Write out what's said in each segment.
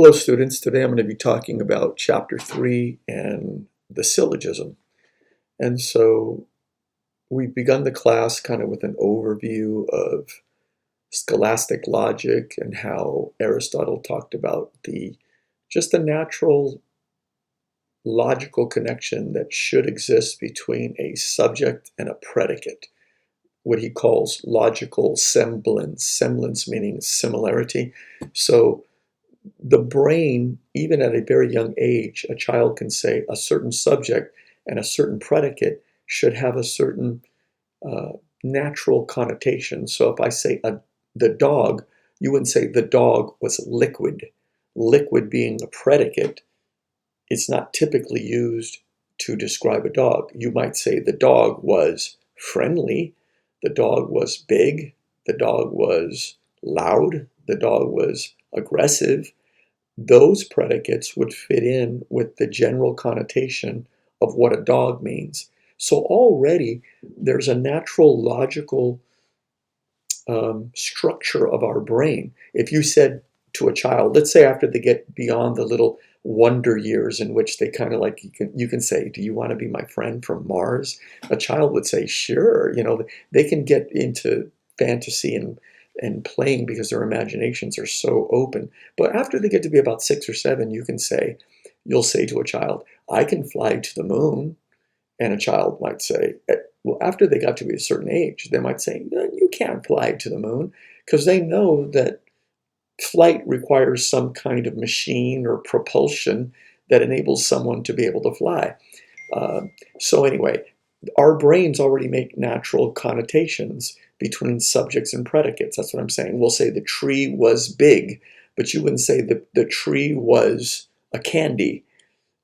Hello students, today I'm going to be talking about chapter 3 and the syllogism. And so we've begun the class kind of with an overview of scholastic logic and how Aristotle talked about just the natural logical connection that should exist between a subject and a predicate, what he calls logical semblance meaning similarity. So the brain, even at a very young age, a child can say a certain subject and a certain predicate should have a certain uh, natural connotation. So if I say the dog, you wouldn't say the dog was liquid. Liquid being a predicate, it's not typically used to describe a dog. You might say the dog was friendly, the dog was big, the dog was loud, the dog was aggressive. Those predicates would fit in with the general connotation of what a dog means. So already there's a natural logical structure of our brain. If you said to a child, let's say after they get beyond the little wonder years in which they kind of like, you can say, do you want to be my friend from Mars? A child would say, sure. They can get into fantasy and playing because their imaginations are so open. But after they get to be about 6 or 7, you'll say to a child, I can fly to the moon. And a child might say, well, after they got to be a certain age, they might say, no, you can't fly to the moon, because they know that flight requires some kind of machine or propulsion that enables someone to be able to fly. Uh, so anyway, our brains already make natural connotations between subjects and predicates. That's what I'm saying. We'll say the tree was big, but you wouldn't say the tree was a candy,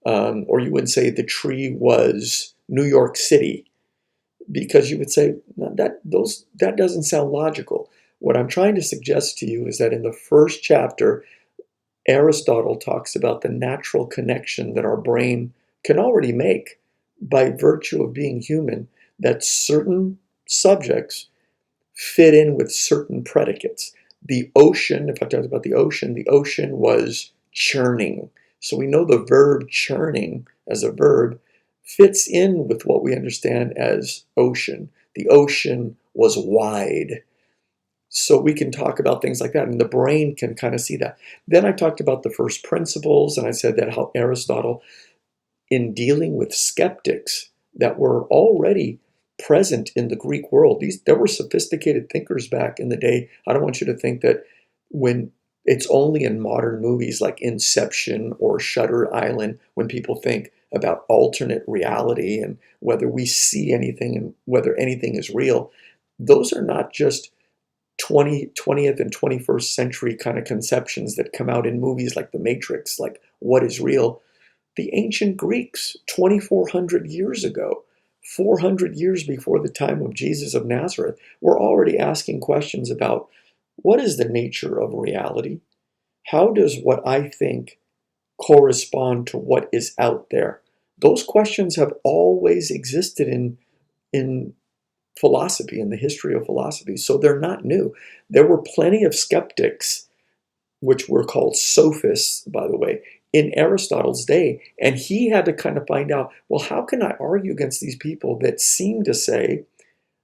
or you wouldn't say the tree was New York City, because you would say, no, that doesn't sound logical. What I'm trying to suggest to you is that in the first chapter, Aristotle talks about the natural connection that our brain can already make by virtue of being human, that certain subjects fit in with certain predicates. The ocean, if I talked about the ocean was churning. So we know the verb churning as a verb fits in with what we understand as ocean. The ocean was wide. So we can talk about things like that, and the brain can kind of see that. Then I talked about the first principles, and I said that how Aristotle, in dealing with skeptics that were already present in the Greek world, there were sophisticated thinkers back in the day. I don't want you to think that when it's only in modern movies like Inception or Shutter Island when people think about alternate reality and whether we see anything and whether anything is real. Those are not just 20th and 21st century kind of conceptions that come out in movies like The Matrix, like what is real. The ancient Greeks, 2,400 years ago, 400 years before the time of Jesus of Nazareth, were already asking questions about what is the nature of reality? How does what I think correspond to what is out there? Those questions have always existed in philosophy, in the history of philosophy, so they're not new. There were plenty of skeptics, which were called sophists, by the way, in Aristotle's day, and he had to kind of find out, well, how can I argue against these people that seem to say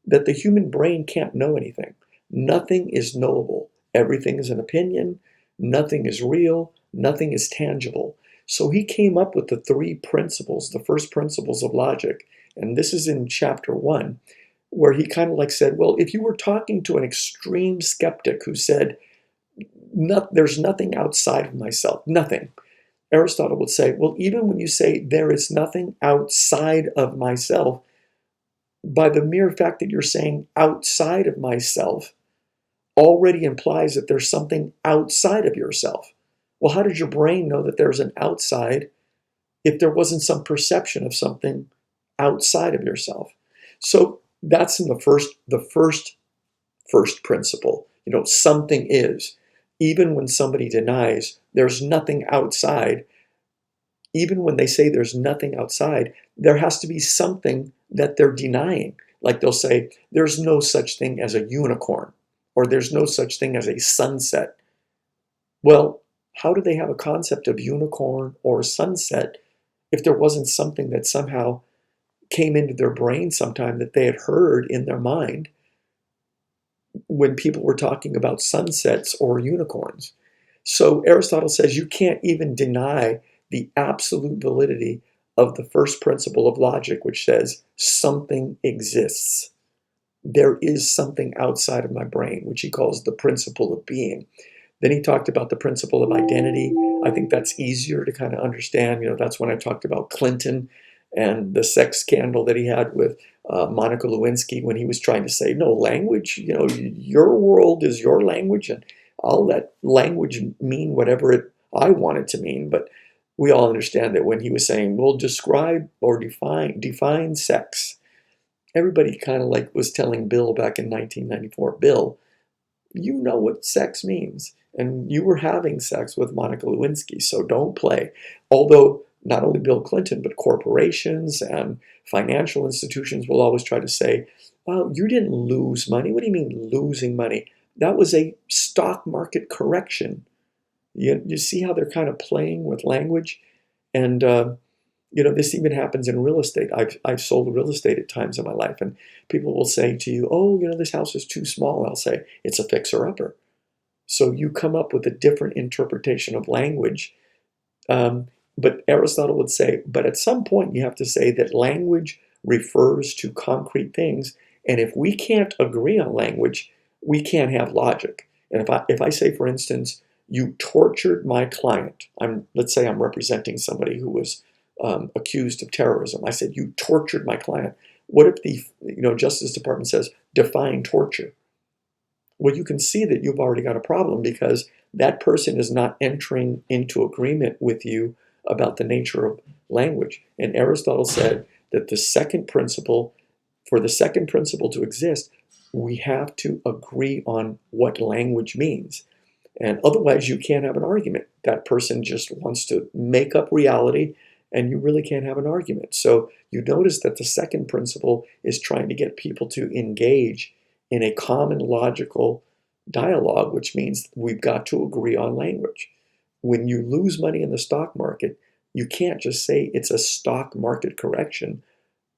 that the human brain can't know anything? Nothing is knowable. Everything is an opinion. Nothing is real. Nothing is tangible. So he came up with the 3 principles, the first principles of logic, and this is in chapter 1, where he kind of like said, well, if you were talking to an extreme skeptic who said, there's nothing outside of myself, nothing, Aristotle would say, well, even when you say there is nothing outside of myself, by the mere fact that you're saying outside of myself already implies that there's something outside of yourself. Well, how did your brain know that there's an outside if there wasn't some perception of something outside of yourself? So that's in the first principle. Something is. Even when somebody denies there's nothing outside, even when they say there's nothing outside, there has to be something that they're denying. Like they'll say, there's no such thing as a unicorn, or there's no such thing as a sunset. Well, how do they have a concept of unicorn or sunset if there wasn't something that somehow came into their brain sometime that they had heard in their mind when people were talking about sunsets or unicorns? So Aristotle says you can't even deny the absolute validity of the first principle of logic, which says something exists. There is something outside of my brain, which he calls the principle of being. Then he talked about the principle of identity. I think that's easier to kind of understand. That's when I talked about Clinton and the sex scandal that he had with Monica Lewinsky, when he was trying to say, no, language, your world is your language, and I'll let language mean whatever I want it to mean. But we all understand that when he was saying, well, describe or define sex, everybody kind of like was telling Bill back in 1994, Bill, you know what sex means. And you were having sex with Monica Lewinsky, so don't play. Although not only Bill Clinton, but corporations and financial institutions will always try to say, well, you didn't lose money. What do you mean losing money? That was a stock market correction. You see how they're kind of playing with language? And this even happens in real estate. I've sold real estate at times in my life, and people will say to you, oh, this house is too small. I'll say, it's a fixer-upper. So you come up with a different interpretation of language. But Aristotle would say, but at some point you have to say that language refers to concrete things. And if we can't agree on language, we can't have logic. And if I say, for instance, you tortured my client, let's say I'm representing somebody who was accused of terrorism. I said, you tortured my client. What if the Justice Department says, define torture? Well, you can see that you've already got a problem, because that person is not entering into agreement with you about the nature of language. And Aristotle said that for the second principle to exist, we have to agree on what language means. And otherwise, you can't have an argument. That person just wants to make up reality, and you really can't have an argument. So you notice that the second principle is trying to get people to engage in a common logical dialogue, which means we've got to agree on language. When you lose money in the stock market, you can't just say it's a stock market correction.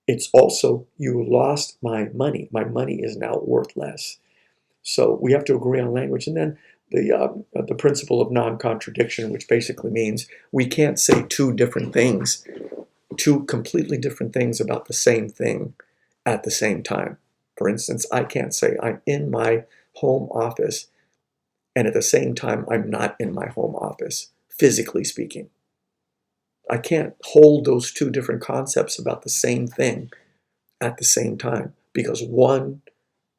It's also, you lost my money. My money is now worth less. So we have to agree on language. And then the principle of non-contradiction, which basically means we can't say two completely different things about the same thing at the same time. For instance, I can't say I'm in my home office and at the same time I'm not in my home office, physically speaking. I can't hold those two different concepts about the same thing at the same time, because one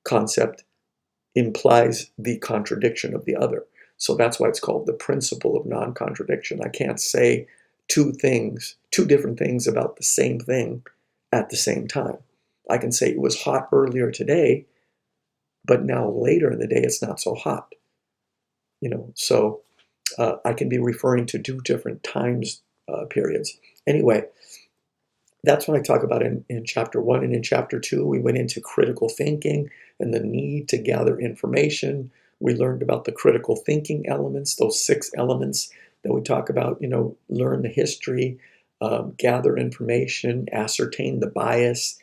concept implies the contradiction of the other. So that's why it's called the principle of non-contradiction. I can't say two different things about the same thing at the same time. I can say it was hot earlier today, but now later in the day it's not so hot. So I can be referring to two different times periods. Anyway, that's what I talk about in chapter 1. And in chapter 2, we went into critical thinking and the need to gather information. We learned about the critical thinking elements, those 6 elements that we talk about, learn the history, gather information, ascertain the bias.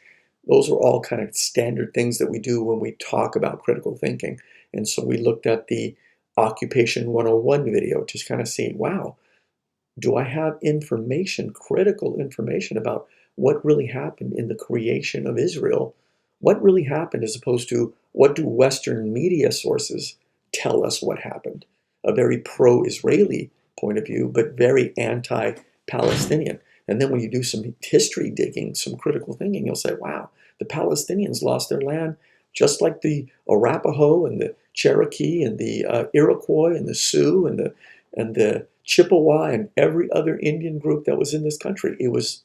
Those are all kind of standard things that we do when we talk about critical thinking. And so we looked at the Occupation 101 video to kind of see, wow, do I have critical information about what really happened in the creation of Israel? What really happened, as opposed to what do Western media sources tell us what happened? A very pro-Israeli point of view, but very anti-Palestinian. And then when you do some history digging, some critical thinking, you'll say, wow, the Palestinians lost their land just like the Arapaho and the Cherokee and the Iroquois and the Sioux and the Chippewa and every other Indian group that was in this country. It was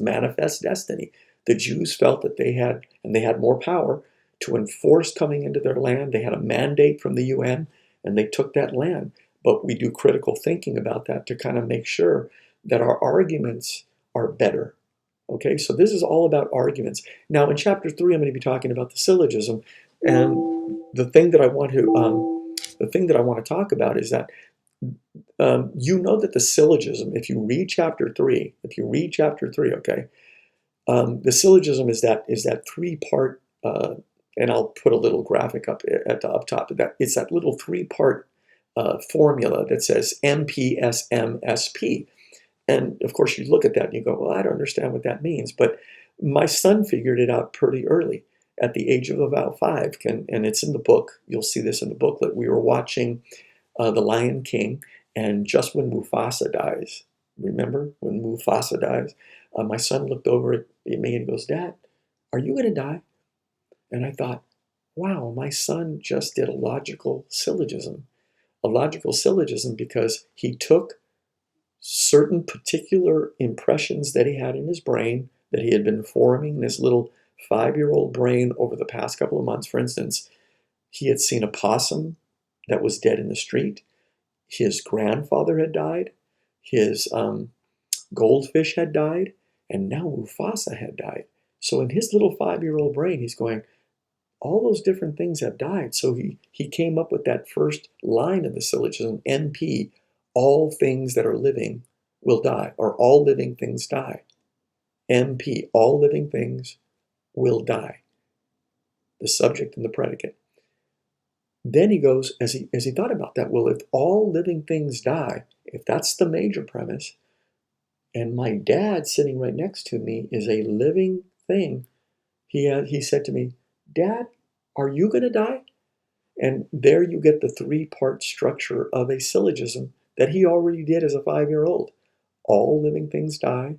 manifest destiny. The Jews felt that they had more power to enforce coming into their land. They had a mandate from the UN, and they took that land. But we do critical thinking about that to kind of make sure that our arguments are better. Okay, so this is all about arguments. Now, in chapter 3, I'm going to be talking about the syllogism, and the thing that I want to talk about is that You know that the syllogism, if you read chapter 3, okay, the syllogism is that three-part, and I'll put a little graphic up top of that. It's that little three-part formula that says MPSMSP. And of course, you look at that and you go, well, I don't understand what that means. But my son figured it out pretty early at the age of about 5. And it's in the book. You'll see this in the booklet. We were watching The Lion King, and just when Mufasa dies, remember when Mufasa dies, my son looked over at me and he goes, Dad, are you going to die? And I thought, wow, my son just did a logical syllogism because he took certain particular impressions that he had in his brain that he had been forming in his little 5-year-old brain over the past couple of months. For instance, he had seen a possum that was dead in the street. His grandfather had died. His goldfish had died. And now Mufasa had died. So in his little 5-year-old brain, he's going, all those different things have died. So he came up with that first line of the syllogism, NP, all things that are living will die, or all living things die. MP, all living things will die. The subject and the predicate. Then he goes, as he thought about that, well, if all living things die, if that's the major premise, and my dad sitting right next to me is a living thing, he said to me, Dad, are you going to die? And there you get the three-part structure of a syllogism that he already did as a 5-year-old. All living things die.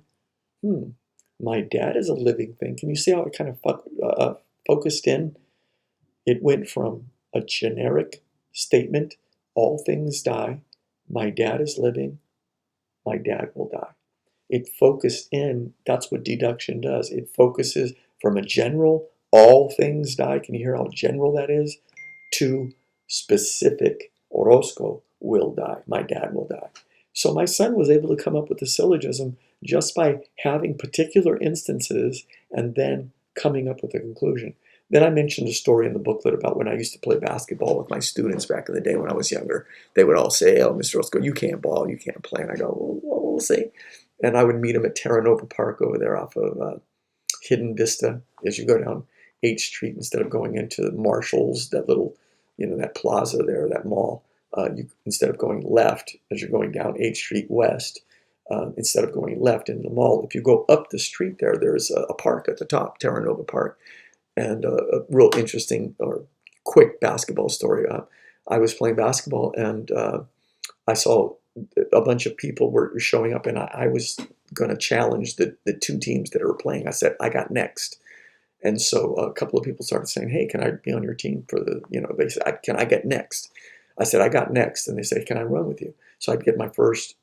My dad is a living thing. Can you see how it kind of focused in? It went from a generic statement, all things die, my dad is living, my dad will die. It focused in, that's what deduction does. It focuses from a general, all things die, can you hear how general that is? To specific, Orozco will die, my dad will die. So my son was able to come up with the syllogism just by having particular instances and then coming up with a conclusion. Then I mentioned a story in the booklet about when I used to play basketball with my students back in the day when I was younger. They would all say, oh, Mr. Orozco, you can't ball, you can't play. And I go, well, we'll see. And I would meet them at Terra Nova Park over there off of Hidden Vista as you go down 8th Street instead of going into Marshall's, that little, that plaza there, that mall. Instead of going left as you're going down 8th Street West, instead of going left into the mall, if you go up the street there's a park at the top, Terra Nova Park. And a real interesting or quick basketball story. I was playing basketball and I saw a bunch of people were showing up, and I was going to challenge the two teams that were playing. I said, I got next. And so a couple of people started saying, hey, can I be on your team for they said, can I get next? I said, I got next. And they said, can I run with you? So I'd get my first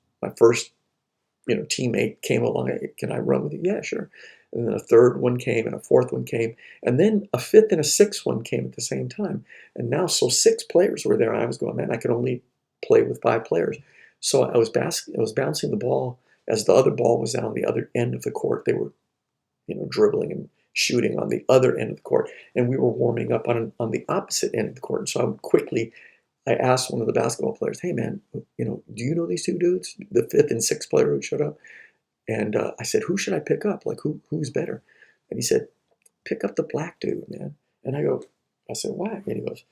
teammate came along. Can I run with you? Yeah, sure. And then a third one came, and a fourth one came, and then a fifth and a sixth one came at the same time. And now, so 6 players were there. And I was going, man, I could only play with 5 players. So I was bouncing the ball as the other ball was out on the other end of the court. They were, dribbling and shooting on the other end of the court, and we were warming up on the opposite end of the court. And so I asked one of the basketball players, hey man, do you know these two dudes, the 5th and 6th player who showed up? And I said, who should I pick up? Like, who's better? And he said, pick up the black dude, man. And I said, why? And he goes,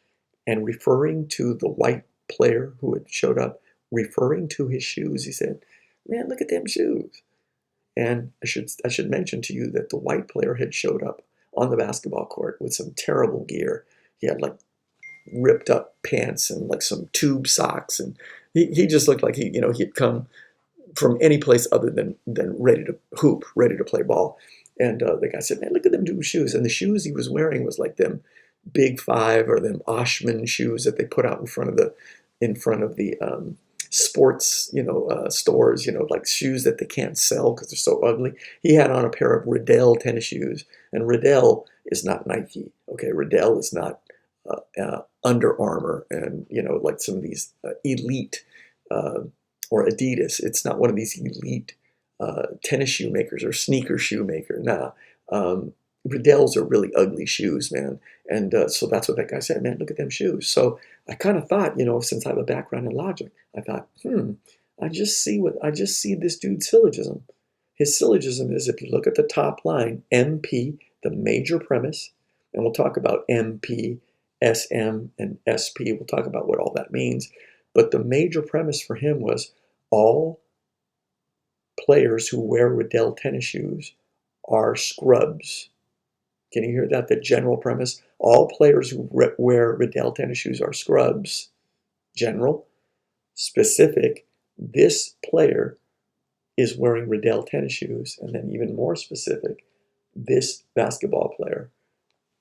and referring to the white player who had showed up, referring to his shoes, he said, man, look at them shoes. And I should mention to you that the white player had showed up on the basketball court with some terrible gear. He had like ripped up pants and like some tube socks, and he just looked like he'd come from any place other than ready to hoop, ready to play ball. And the guy said, man, look at them dude's shoes. And the shoes he was wearing was like them Big Five or them Oshman shoes that they put out in front of the sports, stores, like shoes that they can't sell because they're so ugly. He had on a pair of Riddell tennis shoes, and Riddell is not Nike. Okay, Riddell is not Under Armour and like some of these elite or Adidas. It's not one of these elite tennis shoe makers or sneaker shoe maker. Nah, Riddell's are really ugly shoes, man. And so that's what that guy said, man, look at them shoes. So I kind of thought, since I have a background in logic, I thought, I just see this dude's syllogism. His syllogism is, if you look at the top line, MP, the major premise, and we'll talk about MP, SM, and SP. We'll talk about what all that means. But the major premise for him was all players who wear Riddell tennis shoes are scrubs. Can you hear that? The general premise. All players who wear Riddell tennis shoes are scrubs. General. Specific. This player is wearing Riddell tennis shoes. And then even more specific, this basketball player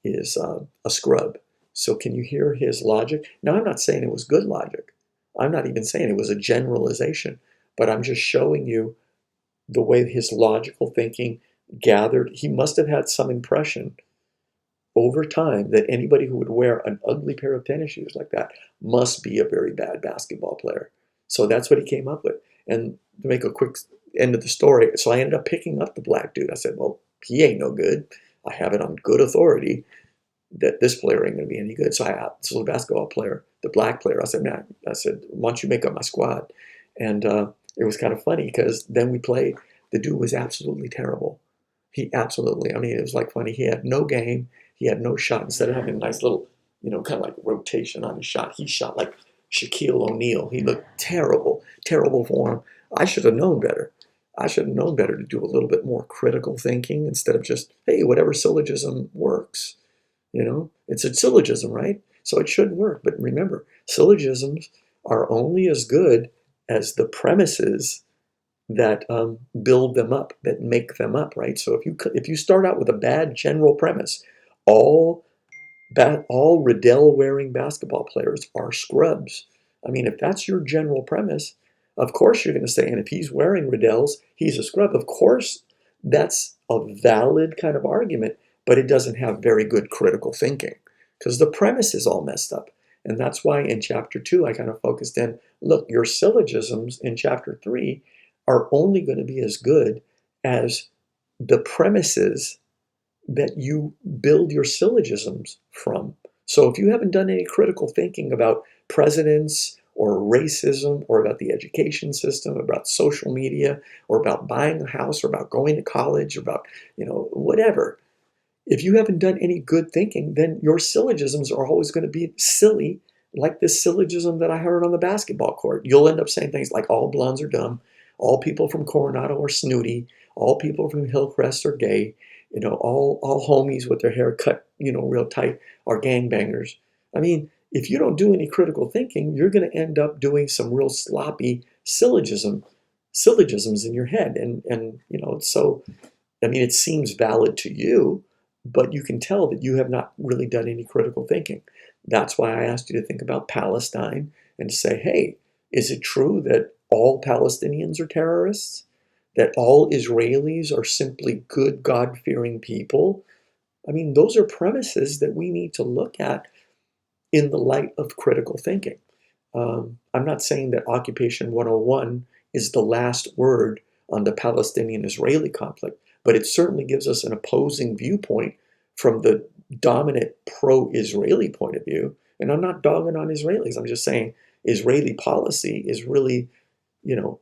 is a scrub. So can you hear his logic? Now, I'm not saying it was good logic. I'm not even saying it was a generalization. But I'm just showing you the way his logical thinking gathered. He must have had some impression over time that anybody who would wear an ugly pair of tennis shoes like that must be a very bad basketball player. So that's what he came up with. And to make a quick end of the story, so I ended up picking up the black dude. I said, well, he ain't no good. I have it on good authority that this player ain't going to be any good. So the basketball player, the black player, I said, man, why don't you make up my squad? And it was kind of funny because then we played. The dude was absolutely terrible. He absolutely, it was like funny. He had no game. He had no shot. Instead of having a nice little, kind of like rotation on his shot, he shot like Shaquille O'Neal. He looked terrible, terrible form. I should have known better. I should have known better to do a little bit more critical thinking instead of just, hey, whatever syllogism works. It's a syllogism, right? So it should work. But remember, syllogisms are only as good as the premises that build them up, that make them up, right? So if you start out with a bad general premise, all Riddell wearing basketball players are scrubs. If that's your general premise, of course you're going to say, and if he's wearing Riddell's, he's a scrub. Of course, that's a valid kind of argument, but it doesn't have very good critical thinking because the premise is all messed up. And that's why in chapter 2, I kind of focused in, look, your syllogisms in chapter 3 are only going to be as good as the premises that you build your syllogisms from. So if you haven't done any critical thinking about presidents or racism or about the education system, about social media, or about buying a house, or about going to college, or about, whatever, if you haven't done any good thinking, then your syllogisms are always going to be silly, like this syllogism that I heard on the basketball court. You'll end up saying things like all blondes are dumb, all people from Coronado are snooty, all people from Hillcrest are gay, all homies with their hair cut, real tight are gangbangers. If you don't do any critical thinking, you're going to end up doing some real sloppy syllogisms in your head. So, it seems valid to you, but you can tell that you have not really done any critical thinking. That's why I asked you to think about Palestine and to say, hey, is it true that all Palestinians are terrorists? That all Israelis are simply good, God-fearing people? Those are premises that we need to look at in the light of critical thinking. I'm not saying that Occupation 101 is the last word on the Palestinian-Israeli conflict, but it certainly gives us an opposing viewpoint from the dominant pro-Israeli point of view. And I'm not dogging on Israelis. I'm just saying Israeli policy is really,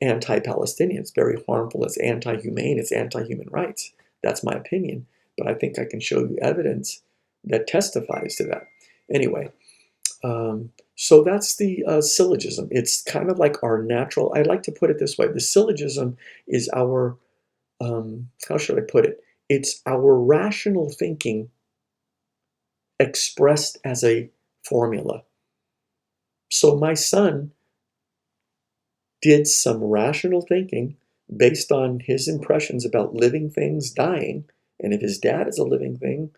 anti-Palestinian. It's very harmful. It's anti-humane. It's anti-human rights. That's my opinion. But I think I can show you evidence that testifies to that. Anyway, so that's the syllogism. It's kind of like our natural, I like to put it this way. The syllogism is our, how should I put it? It's our rational thinking expressed as a formula. So my son did some rational thinking based on his impressions about living things dying. And if his dad is a living thing,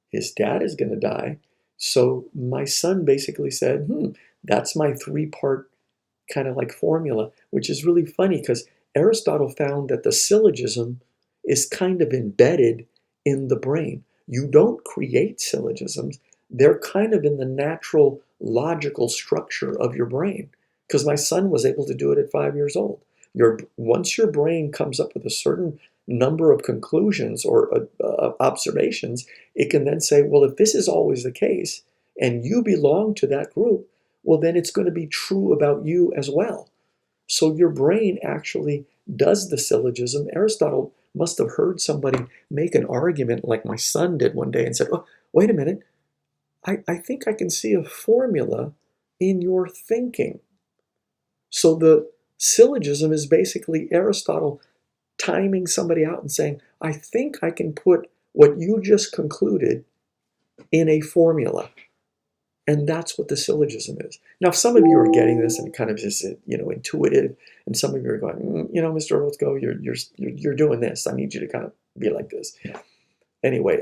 his dad is going to die. So my son basically said, that's my 3-part kind of like formula, which is really funny because Aristotle found that the syllogism is kind of embedded in the brain. You don't create syllogisms. They're kind of in the natural logical structure of your brain, because my son was able to do it at 5 years old. Once your brain comes up with a certain number of conclusions or observations, it can then say, well, if this is always the case and you belong to that group, well, then it's going to be true about you as well. So your brain actually does the syllogism. Aristotle must have heard somebody make an argument like my son did one day and said, oh, wait a minute, I think I can see a formula in your thinking. So the syllogism is basically Aristotle timing somebody out and saying, I think I can put what you just concluded in a formula. And that's what the syllogism is. Now, if some of you are getting this and it kind of is, intuitive, and some of you are going, Mr. Rothko, you're doing this. I need you to kind of be like this. Anyway,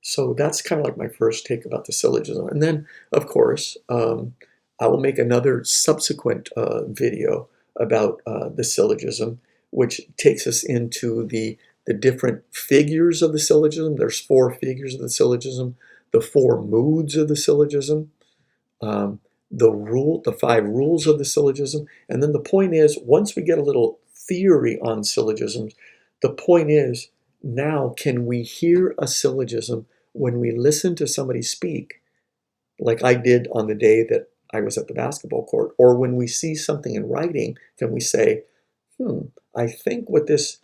so that's kind of like my first take about the syllogism. And then, of course, I will make another subsequent video about the syllogism, which takes us into the different figures of the syllogism. There's 4 figures of the syllogism, the 4 moods of the syllogism, the 5 rules of the syllogism. And then the point is, once we get a little theory on syllogisms, the point is, now can we hear a syllogism when we listen to somebody speak, like I did on the day that I was at the basketball court, or when we see something in writing, can we say, I think what this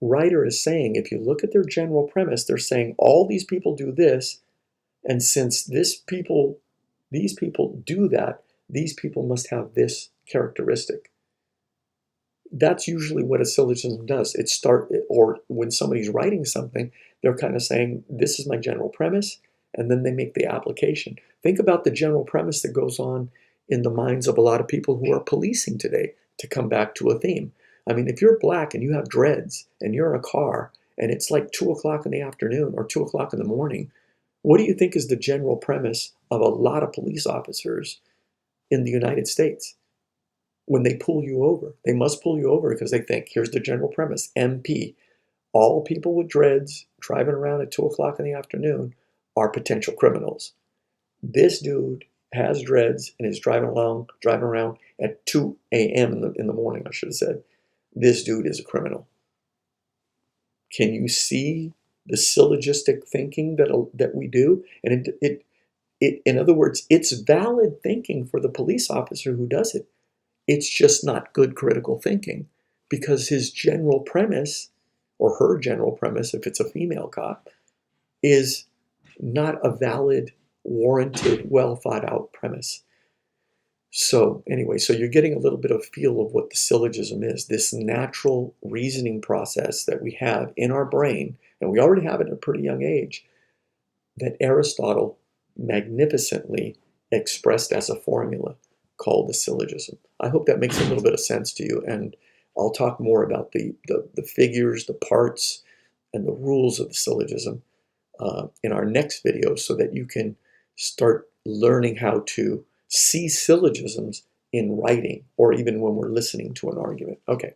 writer is saying, if you look at their general premise, they're saying all these people do this, and since these people do that, these people must have this characteristic. That's usually what a syllogism does. Or when somebody's writing something, they're kind of saying, this is my general premise, and then they make the application. Think about the general premise that goes on in the minds of a lot of people who are policing today, to come back to a theme. I mean, if you're black and you have dreads and you're in a car and it's like 2 o'clock in the afternoon or 2 o'clock in the morning, what do you think is the general premise of a lot of police officers in the United States? When they pull you over, they must pull you over because they think, here's the general premise, MP, all people with dreads driving around at 2 o'clock in the afternoon are potential criminals. This dude has dreads and is driving around at 2 a.m. in the morning, I should have said. This dude is a criminal. Can you see the syllogistic thinking that we do? And in other words, it's valid thinking for the police officer who does it. It's just not good critical thinking, because his general premise, or her general premise, if it's a female cop, is not a valid, warranted, well thought out premise. So anyway, so you're getting a little bit of feel of what the syllogism is, this natural reasoning process that we have in our brain, and we already have it at a pretty young age, that Aristotle magnificently expressed as a formula called the syllogism. I hope that makes a little bit of sense to you, and I'll talk more about the figures, the parts, and the rules of the syllogism in our next video, so that you can start learning how to see syllogisms in writing, or even when we're listening to an argument. Okay.